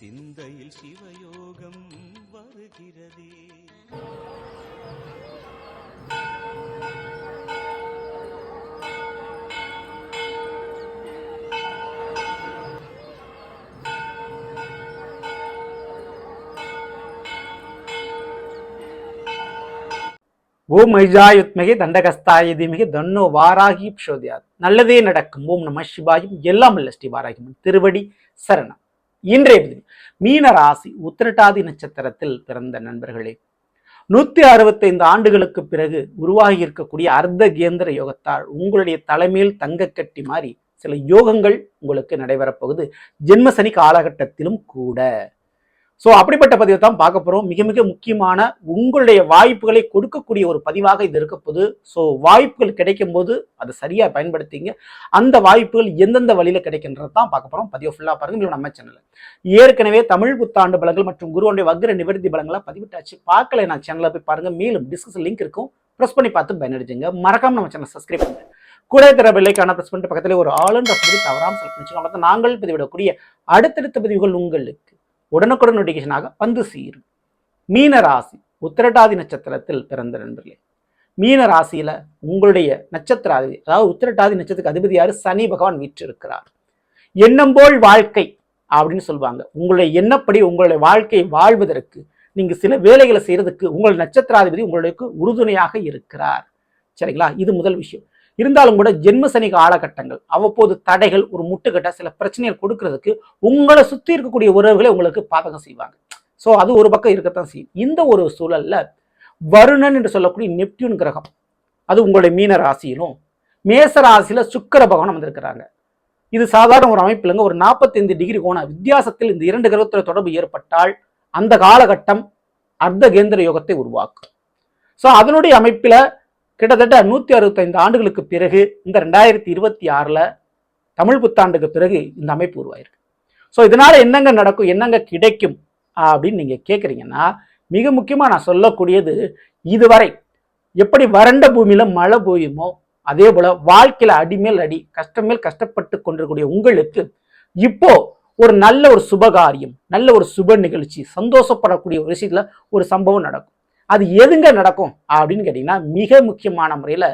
சிந்தையில் சிவயோகம் வருகிறதே. ஓம் ஐஜாயுத்மகே தண்டகஸ்தாய தீமகே தன்னோ வாராகி ப்சோதியாத். நல்லதே நடக்கும். ஓம் நம சிவாயும். எல்லாம் அல்ல ஸ்ரீ வாராகிமன் திருவடி சரணம். இன்றைய மீன ராசி உத்திரட்டாதி நட்சத்திரத்தில் பிறந்த நண்பர்களே, 165 ஆண்டுகளுக்கு பிறகு உருவாகி இருக்கக்கூடிய அர்த்த கேந்திர யோகத்தால் உங்களுடைய தலைமையில் தங்க கட்டி மாறி சில யோகங்கள் உங்களுக்கு நடைபெறப்போகுது. ஜென்மசனி காலகட்டத்திலும் கூட. ஸோ அப்படிப்பட்ட பதிவை தான் பார்க்க போகிறோம். மிக மிக முக்கியமான உங்களுடைய வாய்ப்புகளை கொடுக்கக்கூடிய ஒரு பதிவாக இது இருக்க போகுது. ஸோ வாய்ப்புகள் கிடைக்கும் போது அதை சரியாக பயன்படுத்திங்க. அந்த வாய்ப்புகள் எந்தெந்த வழியில் கிடைக்கின்றது தான் பார்க்க போகிறோம். பதிவை ஃபுல்லாக பாருங்கள். நம்ம சேனலில் ஏற்கனவே தமிழ் புத்தாண்டு பலங்கள் மற்றும் குருவனுடைய வக்ர நிவர்த்தி பலங்களை பதிவிட்டாச்சு. பார்க்கல நான் சேனலில் போய் பாருங்கள். மேலும் டிஸ்கஷன் லிங்க் இருக்கும், ப்ரெஸ் பண்ணி பார்த்து பயனடைஞ்சுங்க. மறக்காம நம்ம சேனல் சப்ஸ்கிரைப் பண்ணுங்க. கூட தர பெல்லைக்கான ப்ரெஸ் பண்ணிட்டு பக்கத்தில் ஒரு ஆளுன்ற பதிவு தவறாமல் செலக்ட் பண்ணிச்சுக்கோங்க. நாங்கள் பதிவிடக்கூடிய அடுத்தடுத்த பதிவுகள் உங்களுக்கு உடனுக்குடன் நோட்டிபிகேஷனாக வந்து சேரும். மீன ராசி உத்திரட்டாதி நட்சத்திரத்தில் பிறந்த நண்பர்களே, மீன ராசியில உங்களுடைய நட்சத்திராதிபதி, அதாவது உத்திரட்டாதி நட்சத்திரத்துக்கு அதிபதி யாரு? சனி பகவான் வீற்றிருக்கிறார். எண்ணம் போல் வாழ்க்கை அப்படின்னு சொல்லுவாங்க. உங்களுடைய எண்ணப்படி உங்களுடைய வாழ்க்கையை வாழ்வதற்கு நீங்க சில வேலைகளை செய்யறதுக்கு உங்கள் நட்சத்திராதிபதி உங்களுக்கு உறுதுணையாக இருக்கிறார். சரிங்களா? இது முதல் விஷயம். இருந்தாலும் கூட ஜென்மசனி காலகட்டங்கள் அவ்வப்போது தடைகள், ஒரு முட்டுக்கட்ட சில பிரச்சனைகள் கொடுக்கறதுக்கு உங்களை சுற்றி இருக்கக்கூடிய உறவுகளை உங்களுக்கு பாதகம் செய்வாங்க. ஸோ அது ஒரு பக்கம் இருக்கத்தான் செய்யும். இந்த ஒரு சூழல்ல வருணன் என்று சொல்லக்கூடிய நெப்டியூன் கிரகம், அது உங்களுடைய மீன ராசியிலும் மேச ராசியில சுக்கிர பகவான் வந்திருக்கிறாங்க. இது சாதாரண ஒரு அமைப்பிலங்க. ஒரு 45 டிகிரி கோண வித்தியாசத்தில் இந்த இரண்டு கிரகத்தோட தொடர்பு ஏற்பட்டால் அந்த காலகட்டம் அர்த்த கேந்திர யோகத்தை உருவாக்கும். ஸோ அதனுடைய அமைப்பில கிட்டத்தட்ட 165 ஆண்டுகளுக்கு பிறகு இந்த 2026 தமிழ் புத்தாண்டுக்கு பிறகு இந்த அமைப்பு உருவாயிருக்கு. ஸோ இதனால என்னங்க நடக்கும், என்னங்க கிடைக்கும் அப்படின்னு நீங்க கேட்குறீங்கன்னா, மிக முக்கியமா நான் சொல்லக்கூடியது, இதுவரை எப்படி வறண்ட பூமியில மழை பெய்யுமோ அதே போல வாழ்க்கையில அடிமேல் அடி, கஷ்டமேல் கஷ்டப்பட்டு கொண்டிருக்கக்கூடிய உங்களுக்கு இப்போ ஒரு நல்ல ஒரு சுபகாரியம், நல்ல ஒரு சுப நிகழ்ச்சி, சந்தோஷப்படக்கூடிய ஒரு விஷயத்துல ஒரு சம்பவம் நடக்கும். அது எதுங்க நடக்கும் அப்படின்னு கேட்டீங்கன்னா, மிக முக்கியமான முறையில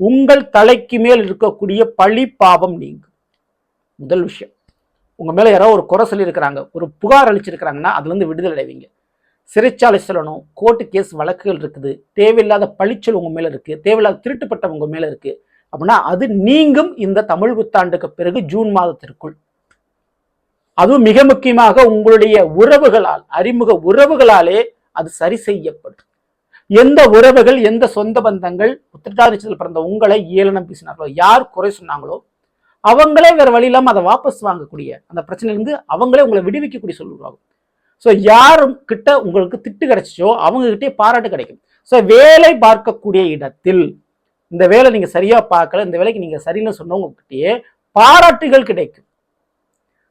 உங்கள் தலைக்கு மேல் இருக்கக்கூடிய பழி பாவம் நீங்கும். முதல் விஷயம், உங்க மேல யாராவது ஒரு குறை சொல்லி இருக்கிறாங்க, ஒரு புகார் அளிச்சிருக்கிறாங்கன்னா அதுல இருந்து விடுதலை அடைவீங்க. சிறைச்சாலை சொல்லணும், கோர்ட்டு கேஸ் வழக்குகள் இருக்குது, தேவையில்லாத பழிச்சல் உங்க மேல இருக்கு, தேவையில்லாத திருட்டுப்பட்ட உங்க மேல இருக்கு அப்படின்னா அது நீங்கும் இந்த தமிழ் புத்தாண்டுக்கு பிறகு ஜூன் மாதத்திற்குள். அதுவும் மிக முக்கியமாக உங்களுடைய உறவுகளால், அறிமுக உறவுகளாலே அது சரி செய்யப்படும். எந்த உறவுகள், எந்த சொந்த பந்தங்கள் உத்திரட்டாதி நட்சத்திரத்தில் பிறந்த உங்களை ஏளனம் பேசினார்களோ, யார் குறை சொன்னாங்களோ அவங்களே வேற வழி இல்லாமல் அதை வாபஸ் வாங்கக்கூடிய அந்த பிரச்சனையிலிருந்து அவங்களே உங்களை விடுவிக்கக்கூடிய சொல்லுவாங்க. ஸோ யாரும் கிட்ட உங்களுக்கு திட்டு கிடைச்சிச்சோ அவங்க கிட்டே பாராட்டு கிடைக்கும். ஸோ வேலை பார்க்கக்கூடிய இடத்தில் இந்த வேலை நீங்க சரியா பார்க்கல, இந்த வேலைக்கு நீங்க சரின்னு சொன்னவங்க கிட்டேயே பாராட்டுகள் கிடைக்கும்.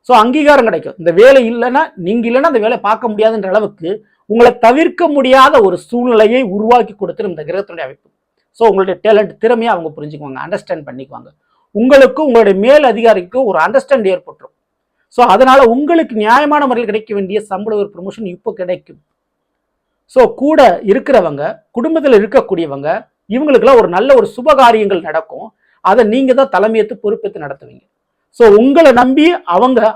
ஸோ அங்கீகாரம் கிடைக்கும். இந்த வேலை இல்லைன்னா, நீங்க இல்லைன்னா அந்த வேலை பார்க்க முடியாதுன்ற அளவுக்கு உங்களை தவிர்க்க முடியாத ஒரு சூழ்நிலையை உருவாக்கி கொடுத்துரும் இந்த கிரகத்தினுடைய அமைப்பு. ஸோ உங்களுடைய டேலண்ட், திறமையை அவங்க புரிஞ்சுக்குவாங்க, அண்டர்ஸ்டாண்ட் பண்ணிக்குவாங்க. உங்களுக்கும் உங்களுடைய மேல் அதிகாரிக்கும் ஒரு அண்டர்ஸ்டாண்ட் ஏற்பட்டுரும். ஸோ அதனால உங்களுக்கு நியாயமான முறையில் கிடைக்க வேண்டிய சம்பள ஒரு ப்ரமோஷன் இப்போ கிடைக்கும். ஸோ கூட இருக்கிறவங்க, குடும்பத்தில் இருக்கக்கூடியவங்க, இவங்களுக்கெல்லாம் ஒரு நல்ல ஒரு சுபகாரியங்கள் நடக்கும். அதை நீங்க தான் தலைமையேற்று பொறுப்பேற்று நடத்துவீங்க. ஸோ உங்களை நம்பி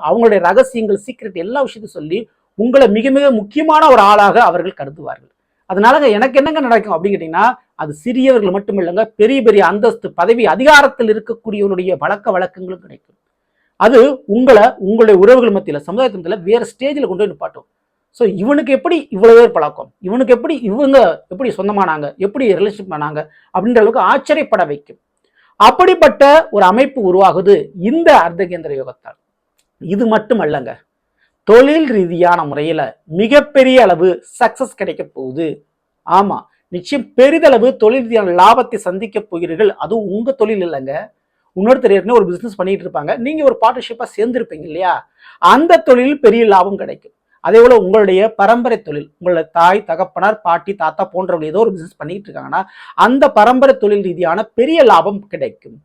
அவங்களுடைய ரகசியங்கள், சீக்ரெட் எல்லா விஷயத்தையும் சொல்லி உங்களை மிக மிக முக்கியமான ஒரு ஆளாக அவர்கள் கருதுவார்கள். அதனால எனக்கு என்னங்க நடக்கும் அப்படின்னு கேட்டீங்கன்னா, அது சிறியவர்கள் மட்டும் இல்லைங்க, பெரிய பெரிய அந்தஸ்து, பதவி, அதிகாரத்தில் இருக்கக்கூடியவனுடைய பழக்க வழக்கங்களும் கிடைக்கும். அது உங்களுடைய உறவுகள் மத்தியில், சமுதாயத்தில் வேற ஸ்டேஜில் கொண்டு போய் நிப்பாட்டும். ஸோ இவனுக்கு எப்படி இவ்வளவு பேர் பழக்கம், இவனுக்கு எப்படி இவங்க எப்படி சொந்தமானாங்க, எப்படி ரிலேஷன்ஷிப் ஆனாங்க அப்படின்ற அளவுக்கு ஆச்சரியப்பட வைக்கும். அப்படிப்பட்ட ஒரு அமைப்பு உருவாகுது இந்த அர்த்தகேந்திர யோகத்தால். இது மட்டும் அல்லங்க, தொழில் ரீதியான முறையில மிகப்பெரிய அளவு சக்சஸ் கிடைக்க போகுது. ஆமா, நிச்சயம் பெரிதளவு தொழில் ரீதியான லாபத்தை சந்திக்க போகிறீர்கள். அதுவும் உங்க தொழில் இல்லைங்க, இன்னொருத்தர் ஏற்கனவே ஒரு பிசினஸ் பண்ணிட்டு இருப்பாங்க, நீங்க ஒரு பார்ட்னர்ஷிப்பா சேர்ந்திருப்பீங்க இல்லையா, அந்த தொழில் பெரிய லாபம் கிடைக்கும். அதே போல உங்களுடைய பரம்பரை தொழில், உங்களுடைய தாய், தகப்பனார், பாட்டி, தாத்தா போன்றவர்கள் ஏதோ ஒரு பிசினஸ் பண்ணிட்டு இருக்காங்கன்னா அந்த பரம்பரை தொழில் ரீதியான பெரிய லாபம் கிடைக்கும்.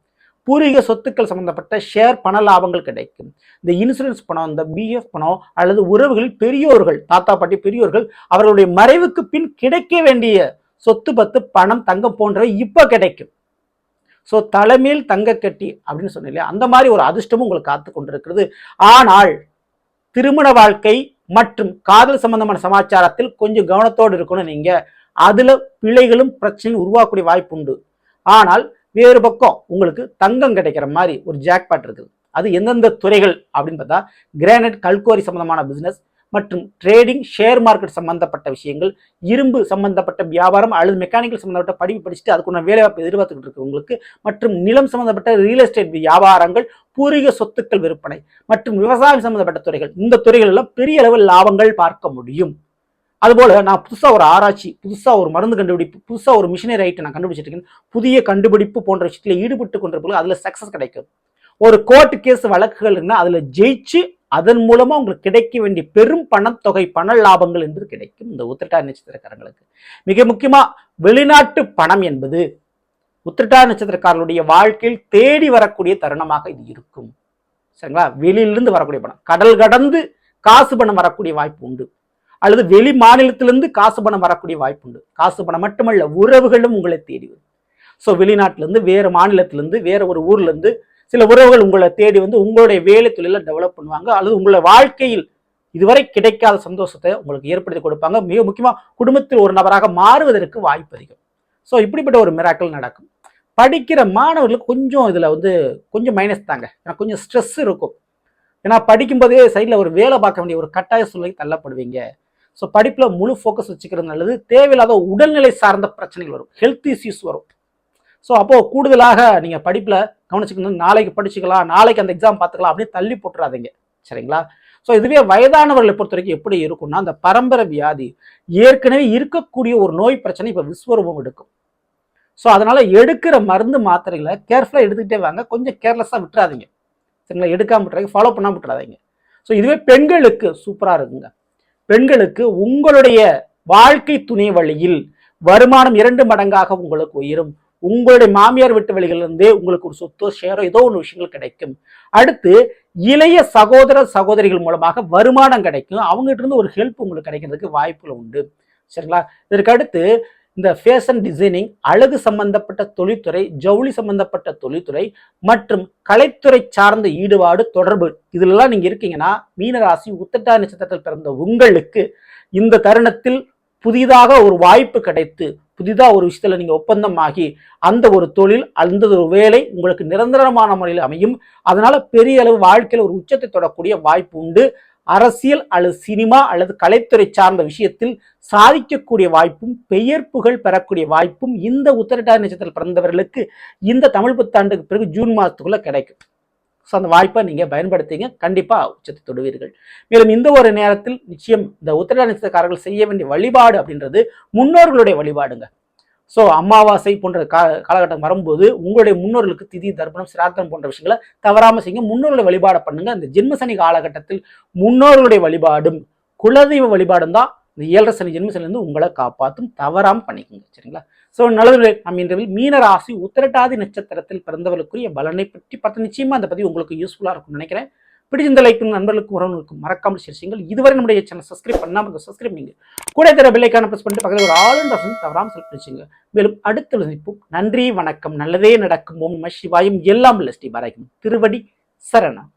பூர்வீக சொத்துக்கள் சம்பந்தப்பட்ட ஷேர் பண லாபங்கள் கிடைக்கும். இந்த இன்சூரன்ஸ் பணம், இந்த பிஎஃப் பணம் அல்லது உறவுகளில் பெரியோர்கள், தாத்தா பாட்டி பெரியோர்கள் அவர்களுடைய மறைவுக்கு பின் கிடைக்க வேண்டிய சொத்து பத்து பணம் தங்கம் போன்றவை இப்ப கிடைக்கும். ஸோ தலைமையில் தங்க கட்டி அப்படின்னு சொன்னேன் இல்லையா, அந்த மாதிரி ஒரு அதிர்ஷ்டமும் உங்களுக்கு காத்து கொண்டிருக்கிறது. ஆனால் திருமண வாழ்க்கை மற்றும் காதல் சம்பந்தமான சமாச்சாரத்தில் கொஞ்சம் கவனத்தோடு இருக்கணும். நீங்க அதுல பிழைகளும் பிரச்சனையும் உருவாக்கக்கூடிய வாய்ப்பு உண்டு. ஆனால் வேறு பக்கம் உங்களுக்கு தங்கம் கிடைக்கிற மாதிரி ஒரு ஜாக்பாட் இருக்குது. அது எந்தெந்த துறைகள் அப்படின்னு பார்த்தா, கிரானைட் கல்குவாரி சம்பந்தமான பிசினஸ் மற்றும் ட்ரேடிங், ஷேர் மார்க்கெட் சம்பந்தப்பட்ட விஷயங்கள், இரும்பு சம்பந்தப்பட்ட வியாபாரம் அல்லது மெக்கானிக்கல் சம்பந்தப்பட்ட படிப்பு படிச்சுட்டு அதுக்குள்ள வேலைவாய்ப்பு எதிர்பார்த்துக்கிட்டு இருக்கு உங்களுக்கு, மற்றும் நிலம் சம்பந்தப்பட்ட ரியல் எஸ்டேட் வியாபாரங்கள், பூர்வீக சொத்துக்கள் விற்பனை மற்றும் விவசாயம் சம்பந்தப்பட்ட துறைகள், இந்த துறைகள் எல்லாம் பெரிய அளவில் லாபங்கள் பார்க்க முடியும். அதுபோல நான் புதுசா ஒரு ஆராய்ச்சி, புதுசா ஒரு மருந்து கண்டுபிடிப்பு, புதுசா ஒரு மிஷினரி ஐட்டம் நான் கண்டுபிடிச்சிட்டு இருக்கேன், புதிய கண்டுபிடிப்பு போன்ற விஷயத்துல ஈடுபட்டு கொண்டிருப்பது அதுல சக்சஸ் கிடைக்கும். ஒரு கோர்ட் கேஸ் வழக்குகள் இருக்குன்னா அதுல ஜெயிச்சு அதன் மூலமா உங்களுக்கு கிடைக்க வேண்டிய பெரும் பணத்தொகை, பண லாபங்கள் என்பது கிடைக்கும் இந்த உத்திரட்டாதி நட்சத்திரக்காரங்களுக்கு. மிக முக்கியமா வெளிநாட்டு பணம் என்பது உத்திரட்டாதி நட்சத்திரக்காரர்களுடைய வாழ்க்கையில் தேடி வரக்கூடிய தருணமாக இது இருக்கும். சரிங்களா? வெளியிலிருந்து வரக்கூடிய பணம், கடல் கடந்து காசு பணம் வரக்கூடிய வாய்ப்பு உண்டு, அல்லது வெளி மாநிலத்திலிருந்து காசு பணம் வரக்கூடிய வாய்ப்பு உண்டு. காசு பணம் மட்டுமல்ல, உறவுகளும் உங்களை தேடி வரும். ஸோ வெளிநாட்டிலிருந்து, வேறு மாநிலத்திலிருந்து, வேற ஒரு ஊர்ல இருந்து சில உறவுகள் உங்களை தேடி வந்து உங்களுடைய வேலை தொழில டெவலப் பண்ணுவாங்க, அல்லது உங்களை வாழ்க்கையில் இதுவரை கிடைக்காத சந்தோஷத்தை உங்களுக்கு ஏற்படுத்தி கொடுப்பாங்க. மிக முக்கியமா குடும்பத்தில் ஒரு நபராக மாறுவதற்கு வாய்ப்பு அதிகம். ஸோ இப்படிப்பட்ட ஒரு மிராக்கள் நடக்கும். படிக்கிற மாணவர்களுக்கு கொஞ்சம் இதுல வந்து கொஞ்சம் மைனஸ் தாங்க, ஏன்னா கொஞ்சம் ஸ்ட்ரெஸ் இருக்கும். ஏன்னா படிக்கும்போதே சைடில் ஒரு வேலை பார்க்க வேண்டிய ஒரு கட்டாய சூழ்நிலை தள்ளப்படுவீங்க. ஸோ படிப்புல முழு ஃபோக்கஸ் வச்சுக்கிறது நல்லது. தேவையில்லாத உடல்நிலை சார்ந்த பிரச்சனைகள் வரும், ஹெல்த் இஷ்யூஸ் வரும். ஸோ அப்போ கூடுதலாக நீங்க படிப்புல கவனிச்சுக்கணும். நாளைக்கு படிச்சுக்கலாம், நாளைக்கு அந்த எக்ஸாம் பார்த்துக்கலாம் அப்படின்னு தள்ளி போட்டுறாதீங்க. சரிங்களா? ஸோ இதுவே வயதானவர்களை பொறுத்த வரைக்கும் எப்படி இருக்கும்னா, அந்த பரம்பரை வியாதி, ஏற்கனவே இருக்கக்கூடிய ஒரு நோய் பிரச்சனை இப்போ விஸ்வரூபம் எடுக்கும். ஸோ அதனால எடுக்கிற மருந்து மாத்திரைகளை கேர்ஃபுல்லா எடுத்துக்கிட்டே வாங்க, கொஞ்சம் கேர்லெஸ்ஸா விட்டுறாதீங்க. சரிங்களா? எடுக்காம விட்டுறாங்க, ஃபாலோ பண்ணாம விட்டுறாதீங்க. ஸோ இதுவே பெண்களுக்கு சூப்பரா இருக்குங்க. பெண்களுக்கு உங்களுடைய வாழ்க்கை துணை வழியில் வருமானம் 2 மடங்காக உங்களுக்கு உயரும். உங்களுடைய மாமியார் வீட்டு வழிகளிலிருந்தே உங்களுக்கு ஒரு சொத்தோ ஷேரோ ஏதோ ஒரு விஷயங்கள் கிடைக்கும். அடுத்து இளைய சகோதர சகோதரிகள் மூலமாக வருமானம் கிடைக்கும், அவங்ககிட்ட இருந்து ஒரு ஹெல்ப் உங்களுக்கு கிடைக்கிறதுக்கு வாய்ப்புகள் உண்டு. சரிங்களா? இதற்கு அடுத்து இந்த ஃபேஷன் டிசைனிங், அழகு சம்பந்தப்பட்ட தொழில்துறை, ஜவுளி சம்பந்தப்பட்ட தொழில்துறை மற்றும் கலைத்துறை சார்ந்த ஈடுபாடு, தொடர்பு, இதுலலாம் நீங்க இருக்கீங்கன்னா மீனராசி உத்திரட்டாதி நட்சத்திரத்தில் பிறந்த உங்களுக்கு இந்த தருணத்தில் புதிதாக ஒரு வாய்ப்பு கிடைத்து, புதிதாக ஒரு விஷயத்துல நீங்க ஒப்பந்தமாகி அந்த ஒரு தொழில், அந்த ஒரு வேலை உங்களுக்கு நிரந்தரமான முறையில் அமையும். அதனால பெரிய அளவு வாழ்க்கையில் ஒரு உச்சத்தை தொடக்கூடிய வாய்ப்பு உண்டு. அரசியல் அல்லது சினிமா அல்லது கலைத்துறை சார்ந்த விஷயத்தில் சாதிக்கக்கூடிய வாய்ப்பும், பெயர் புகழ் பெறக்கூடிய வாய்ப்பும் இந்த உத்திரட்டாதி நட்சத்திரத்தில் பிறந்தவர்களுக்கு இந்த தமிழ் புத்தாண்டுக்கு பிறகு ஜூன் மாதத்துக்குள்ள கிடைக்கும். ஸோ அந்த வாய்ப்பை நீங்க பயன்படுத்திங்க, கண்டிப்பா உச்சத்தை தொடுவீர்கள். மேலும் இந்த ஒரு நேரத்தில் நிச்சயம் இந்த உத்திரட்டாதி நட்சத்திரக்காரர்கள் செய்ய வேண்டிய வழிபாடு அப்படின்றது முன்னோர்களுடைய வழிபாடுங்க. ஸோ அமாவாசை போன்ற காலகட்டம் வரும்போது உங்களுடைய முன்னோர்களுக்கு திதி, தர்ப்பணம், சிராத்தம் போன்ற விஷயங்களை தவறாம செய்யுங்க. முன்னோர்களுடைய வழிபாடு பண்ணுங்க. இந்த ஜென்மசனி காலகட்டத்தில் முன்னோர்களுடைய வழிபாடும் குலதெய்வ வழிபாடும் தான் இந்த 7.5 சனி ஜென்மசனிலிருந்து உங்களை காப்பாற்றும். தவறாம பண்ணிக்கோங்க. சரிங்களா? ஸோ நல்லது. நம்ம இன்றைய மீனராசி உத்திரட்டாதி நட்சத்திரத்தில் பிறந்தவர்களுக்குரிய பலனை பற்றி பார்த்து நிச்சயமா அந்த பதிவு உங்களுக்கு யூஸ்ஃபுல்லா இருக்கும்னு நினைக்கிறேன். பிடிச்சிருந்த லைக்கும் நண்பர்களுக்கும் உறவுகளுக்கும் மறக்காமல் ஷேர் செய்யுங்கள். இதுவரை நம்முடைய சேனல் சப்ஸ்கிரைப் பண்ணாமல் சப்ஸ்கிரைப் நீங்க கூட தர பெல்லைக்கான பிரஸ் பண்ணிட்டு பக்கத்தில் ஒரு ஆல் அண்ட் ஆப்ஷன் தவறாமல் செலக்ட் பண்ணிச்சுங்க. மேலும் அடுத்த சந்திப்போம். நன்றி, வணக்கம். நல்லதே நடக்கும். ஓம் நம சிவாயம். எல்லாம் ஸ்ரீ பாராயும். திருவடி சரணம்.